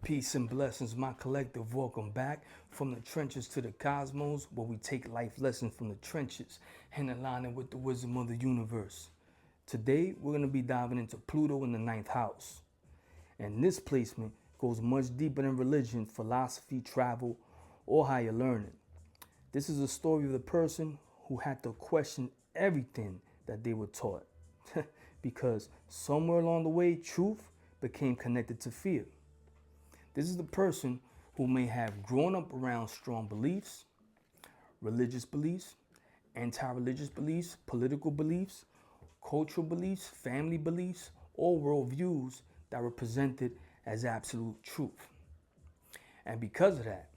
Peace and blessings, my collective. Welcome back from the trenches to the cosmos, where we take life lessons from the trenches and align it with the wisdom of the universe. Today, we're going to be diving into Pluto in the ninth house. And this placement goes much deeper than religion, philosophy, travel, or higher learning. This is a story of the person who had to question everything that they were taught. Because somewhere along the way, truth became connected to fear. This is the person who may have grown up around strong beliefs, religious beliefs, anti-religious beliefs, political beliefs, cultural beliefs, family beliefs, or worldviews that were presented as absolute truth. And because of that,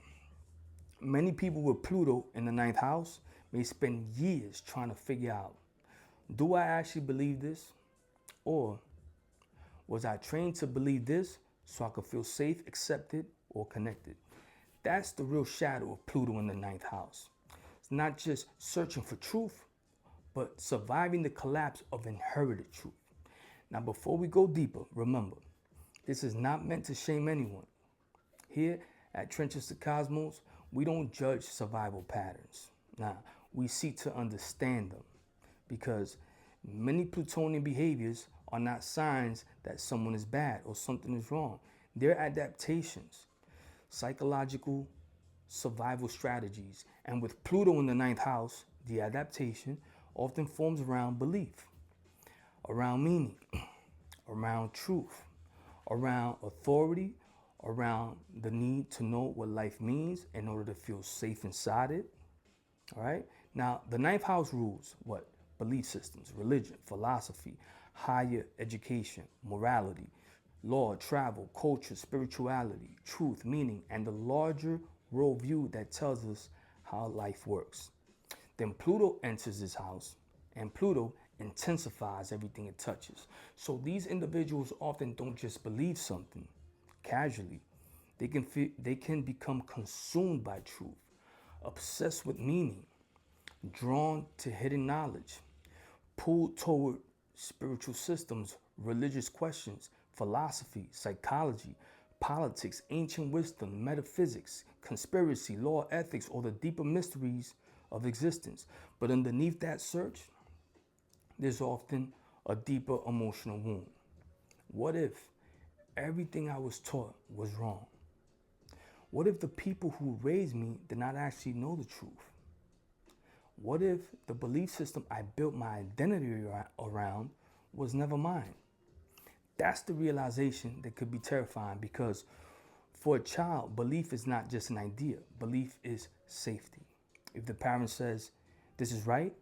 many people with Pluto in the ninth house may spend years trying to figure out, do I actually believe this? Or was I trained to believe this so I could feel safe, accepted, or connected? That's the real shadow of Pluto in the ninth house. It's not just searching for truth, but surviving the collapse of inherited truth. Now, before we go deeper, remember, this is not meant to shame anyone. Here at Trenches to Cosmos, we don't judge survival patterns. Now, we seek to understand them because many Plutonian behaviors are not signs that someone is bad or something is wrong. They're adaptations, psychological survival strategies. And with Pluto in the ninth house, the adaptation often forms around belief, around meaning, around truth, around authority, around the need to know what life means in order to feel safe inside it. All right. Now, the ninth house rules what? Belief systems, religion, philosophy, higher education, morality, law, travel, culture, spirituality, truth, meaning, and the larger worldview that tells us how life works. Then Pluto enters this house, and Pluto intensifies everything it touches. So these individuals often don't just believe something casually. They can become consumed by truth, obsessed with meaning, drawn to hidden knowledge, pulled toward spiritual systems, religious questions, philosophy, psychology, politics, ancient wisdom, metaphysics, conspiracy, law, ethics, or the deeper mysteries of existence. But underneath that search, there's often a deeper emotional wound. What if everything I was taught was wrong? What if the people who raised me did not actually know the truth? What if the belief system I built my identity around was never mine? That's the realization that could be terrifying because for a child, belief is not just an idea. Belief is safety. If the parent says, this is right,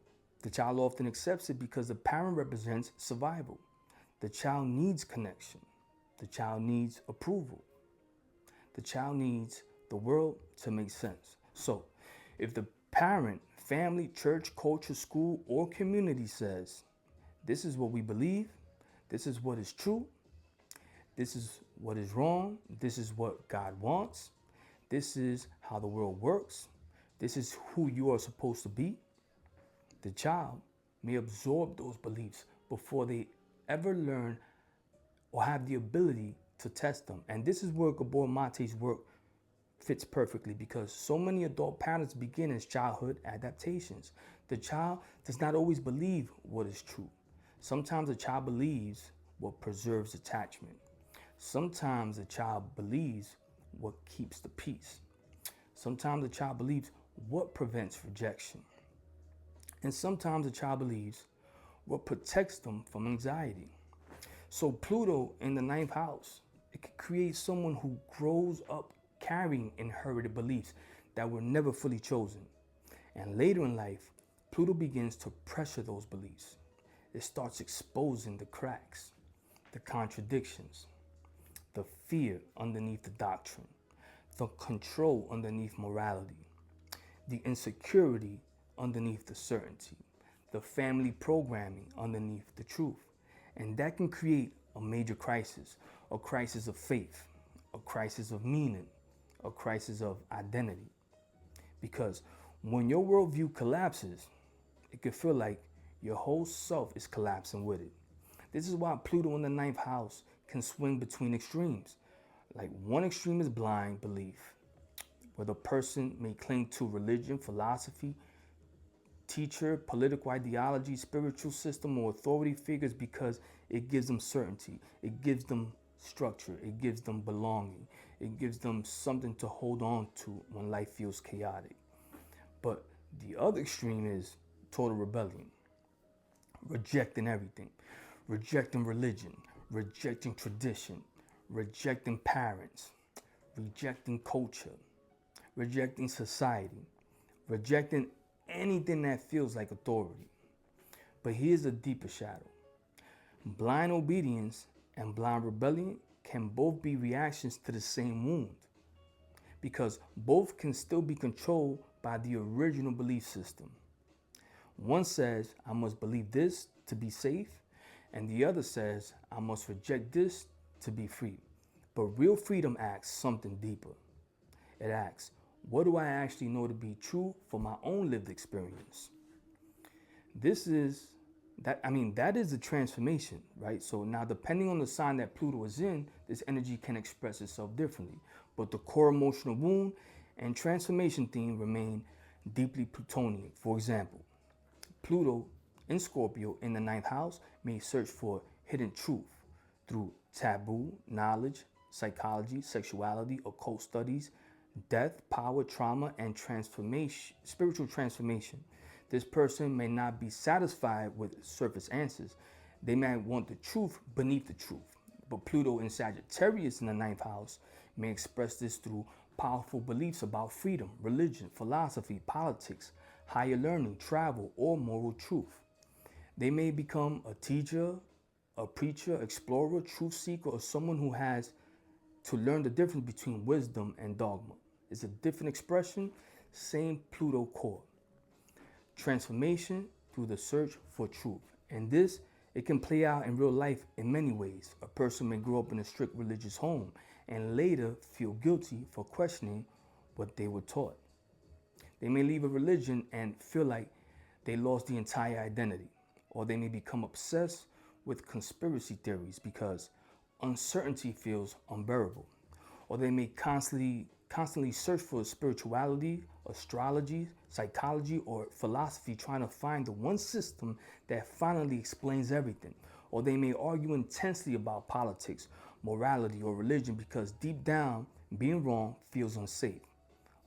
the child often accepts it because the parent represents survival. The child needs connection. The child needs approval. The child needs the world to make sense. So if the parent, family, church, culture, school, or community says, this is what we believe, this is what is true, this is what is wrong, this is what God wants, this is how the world works, this is who you are supposed to be, the child may absorb those beliefs before they ever learn or have the ability to test them. And this is where Gabor Mate's work fits perfectly because so many adult patterns begin as childhood adaptations. The child does not always believe what is true. Sometimes a child believes what preserves attachment. Sometimes a child believes what keeps the peace. Sometimes a child believes what prevents rejection. And sometimes a child believes what protects them from anxiety. So Pluto in the ninth house, it could create someone who grows up carrying inherited beliefs that were never fully chosen. And later in life, Pluto begins to pressure those beliefs. It starts exposing the cracks, the contradictions, the fear underneath the doctrine, the control underneath morality, the insecurity underneath the certainty, the family programming underneath the truth. And that can create a major crisis, a crisis of faith, a crisis of meaning, a crisis of identity. Because when your worldview collapses, it can feel like your whole self is collapsing with it. This is why Pluto in the ninth house can swing between extremes. Like one extreme is blind belief, where the person may cling to religion, philosophy, teacher, political ideology, spiritual system, or authority figures because it gives them certainty, it gives them structure, it gives them belonging, it gives them something to hold on to when life feels chaotic. But the other extreme is total rebellion, rejecting everything, rejecting religion, rejecting tradition, rejecting parents, rejecting culture, rejecting society, rejecting anything that feels like authority. But here's a deeper shadow. Blind obedience and blind rebellion can both be reactions to the same wound, because both can still be controlled by the original belief system. One says, I must believe this to be safe, and the other says, I must reject this to be free. But real freedom asks something deeper. It asks, what do I actually know to be true for my own lived experience? That is a transformation, right? So now, depending on the sign that Pluto is in, this energy can express itself differently. But the core emotional wound and transformation theme remain deeply Plutonian. For example, Pluto in Scorpio in the ninth house may search for hidden truth through taboo, knowledge, psychology, sexuality, occult studies, death, power, trauma, and transformation, spiritual transformation. This person may not be satisfied with surface answers. They may want the truth beneath the truth. But Pluto in Sagittarius in the ninth house may express this through powerful beliefs about freedom, religion, philosophy, politics, higher learning, travel, or moral truth. They may become a teacher, a preacher, explorer, truth seeker, or someone who has to learn the difference between wisdom and dogma. It's a different expression, same Pluto core. Transformation through the search for truth. And this, it can play out in real life in many ways. A person may grow up in a strict religious home and later feel guilty for questioning what they were taught. They may leave a religion and feel like they lost the entire identity. Or they may become obsessed with conspiracy theories because uncertainty feels unbearable. Or they may constantly search for spirituality, astrology, psychology, or philosophy, trying to find the one system that finally explains everything. Or they may argue intensely about politics, morality, or religion because deep down, being wrong feels unsafe.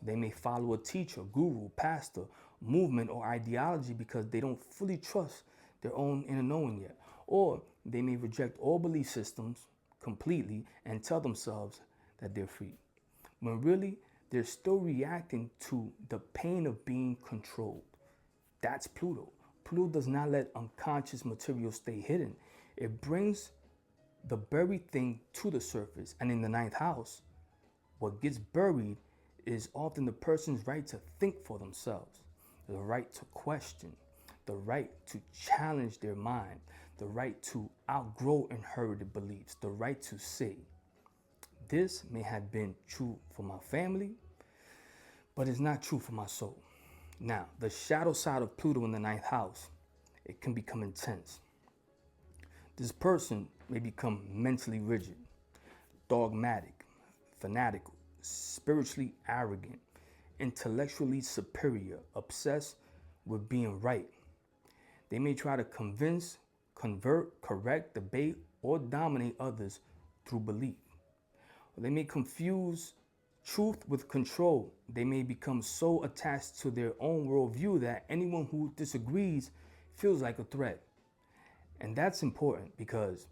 They may follow a teacher, guru, pastor, movement, or ideology because they don't fully trust their own inner knowing yet. Or they may reject all belief systems completely and tell themselves that they're free, when really they're still reacting to the pain of being controlled. That's Pluto. Pluto does not let unconscious material stay hidden. It brings the buried thing to the surface. And in the ninth house, what gets buried is often the person's right to think for themselves, the right to question, the right to challenge their mind, the right to outgrow inherited beliefs, the right to say, this may have been true for my family, but it's not true for my soul. Now, the shadow side of Pluto in the ninth house, it can become intense. This person may become mentally rigid, dogmatic, fanatical, spiritually arrogant, intellectually superior, obsessed with being right. They may try to convince, convert, correct, debate, or dominate others through belief. They may confuse truth with control. They may become so attached to their own worldview that anyone who disagrees feels like a threat. And that's important because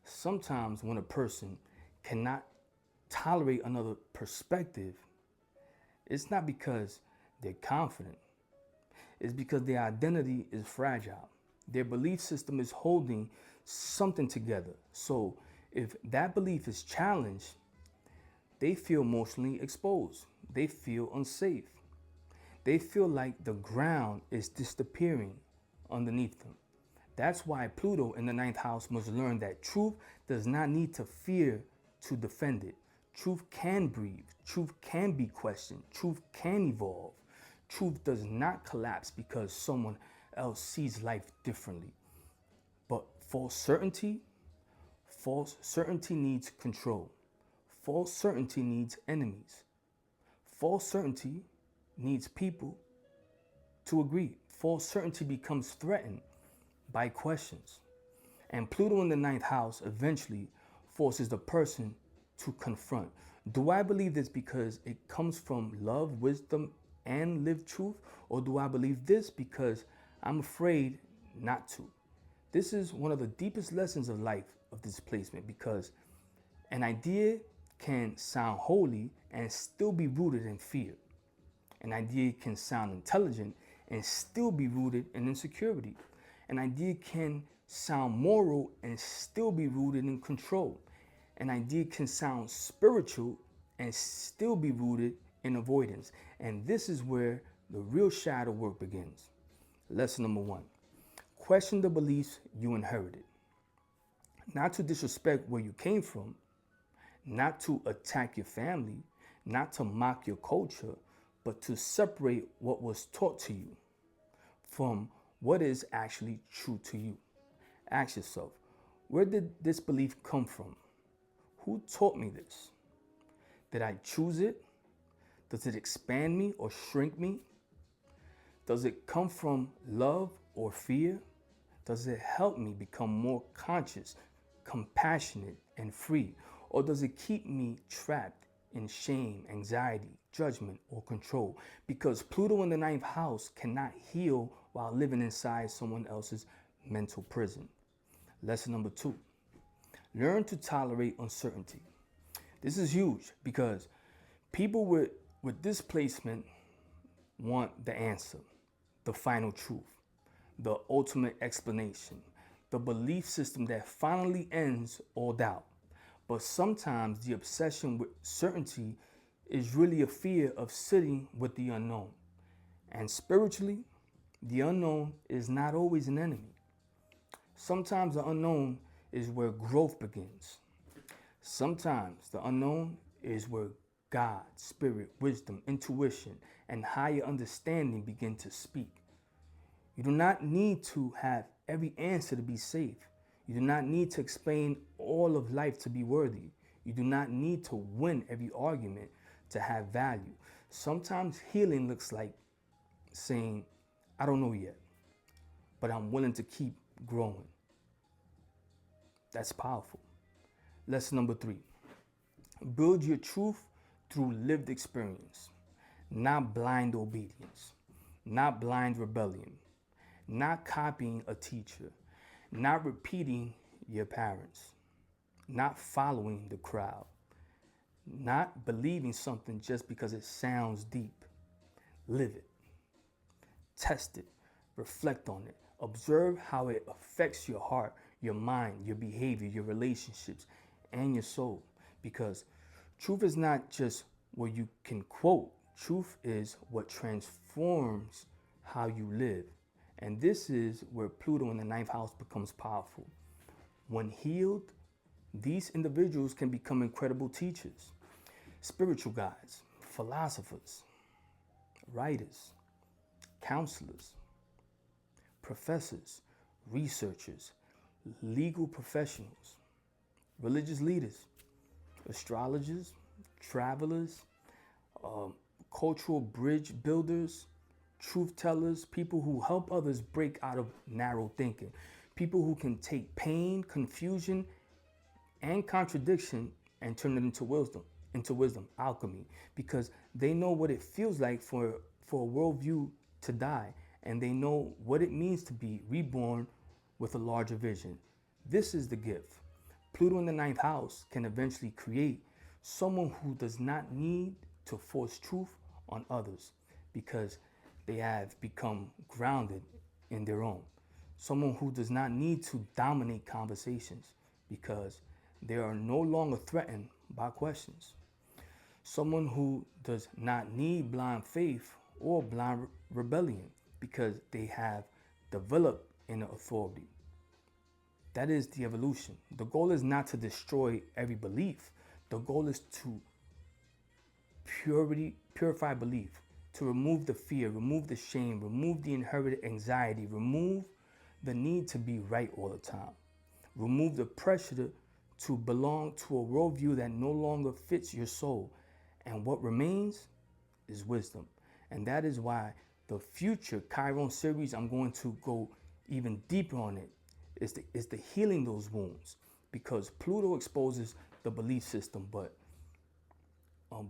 sometimes when a person cannot tolerate another perspective, it's not because they're confident. It's because their identity is fragile. Their belief system is holding something together. So if that belief is challenged, they feel emotionally exposed. They feel unsafe. They feel like the ground is disappearing underneath them. That's why Pluto in the ninth house must learn that truth does not need to fear to defend it. Truth can breathe. Truth can be questioned. Truth can evolve. Truth does not collapse because someone else sees life differently. But false certainty needs control. false certainty needs enemies. False certainty needs people to agree. False certainty becomes threatened by questions. And Pluto in the ninth house eventually forces the person to confront. Do I believe this because it comes from love, wisdom, and lived truth? Or do I believe this because I'm afraid not to? This is one of the deepest lessons of life of displacement, because an idea can sound holy and still be rooted in fear. An idea can sound intelligent and still be rooted in insecurity. An idea can sound moral and still be rooted in control. An idea can sound spiritual and still be rooted in avoidance. And this is where the real shadow work begins. Lesson number 1. Question the beliefs you inherited. Not to disrespect where you came from, not to attack your family, not to mock your culture, but to separate what was taught to you from what is actually true to you. Ask yourself, where did this belief come from? Who taught me this? Did I choose it? Does it expand me or shrink me? Does it come from love or fear? Does it help me become more conscious, compassionate, and free? Or does it keep me trapped in shame, anxiety, judgment, or control? Because Pluto in the ninth house cannot heal while living inside someone else's mental prison. Lesson number 2. Learn to tolerate uncertainty. This is huge because people with displacement want the answer, the final truth, the ultimate explanation, the belief system that finally ends all doubt. But sometimes the obsession with certainty is really a fear of sitting with the unknown. And spiritually, the unknown is not always an enemy. Sometimes the unknown is where growth begins. Sometimes the unknown is where God, spirit, wisdom, intuition, and higher understanding begin to speak. You do not need to have every answer to be safe. You do not need to explain all of life to be worthy. You do not need to win every argument to have value. Sometimes healing looks like saying, I don't know yet, but I'm willing to keep growing. That's powerful. Lesson number 3. Build your truth through lived experience, not blind obedience, not blind rebellion, not copying a teacher, not repeating your parents, not following the crowd, not believing something just because it sounds deep. Live it, test it, reflect on it, observe how it affects your heart, your mind, your behavior, your relationships, and your soul. Because truth is not just what you can quote. Truth is what transforms how you live. And this is where Pluto in the ninth house becomes powerful. When healed, these individuals can become incredible teachers, spiritual guides, philosophers, writers, counselors, professors, researchers, legal professionals, religious leaders, astrologers, travelers, cultural bridge builders, truth tellers, people who help others break out of narrow thinking, people who can take pain, confusion, and contradiction and turn it into wisdom, alchemy, because they know what it feels like for a worldview to die, and they know what it means to be reborn with a larger vision. This is the gift. Pluto in the ninth house can eventually create someone who does not need to force truth on others because they have become grounded in their own. Someone who does not need to dominate conversations because they are no longer threatened by questions. Someone who does not need blind faith or blind rebellion because they have developed inner authority. That is the evolution. The goal is not to destroy every belief. The goal is to purify belief, to remove the fear, remove the shame, remove the inherited anxiety, remove the need to be right all the time, remove the pressure to belong to a worldview that no longer fits your soul. And what remains is wisdom. And that is why the future Chiron series, I'm going to go even deeper on it, is the healing those wounds. Because Pluto exposes the belief system, but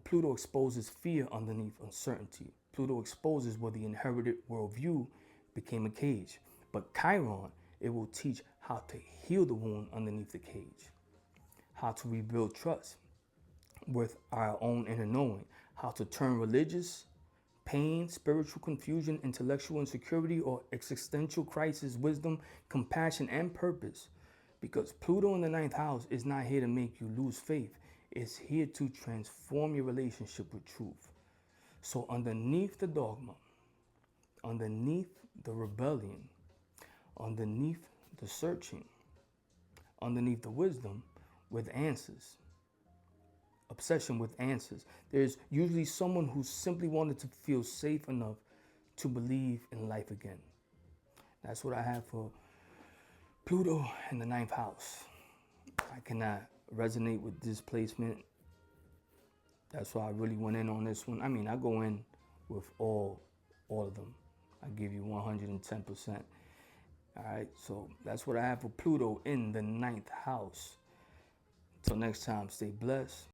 Pluto exposes fear underneath uncertainty. Pluto exposes where the inherited worldview became a cage. But Chiron, it will teach how to heal the wound underneath the cage, how to rebuild trust with our own inner knowing, how to turn religious pain, spiritual confusion, intellectual insecurity, or existential crisis, wisdom, compassion, and purpose. Because Pluto in the ninth house is not here to make you lose faith. It's here to transform your relationship with truth. So underneath the dogma, underneath the rebellion, underneath the searching, underneath the wisdom with answers, obsession with answers, there's usually someone who simply wanted to feel safe enough to believe in life again. That's what I have for Pluto in the ninth house. I cannot resonate with this placement. That's why I really went in on this one. I mean, I go in with all of them. I give you 110%. All right, so that's what I have for Pluto in the ninth house. Till next time, stay blessed.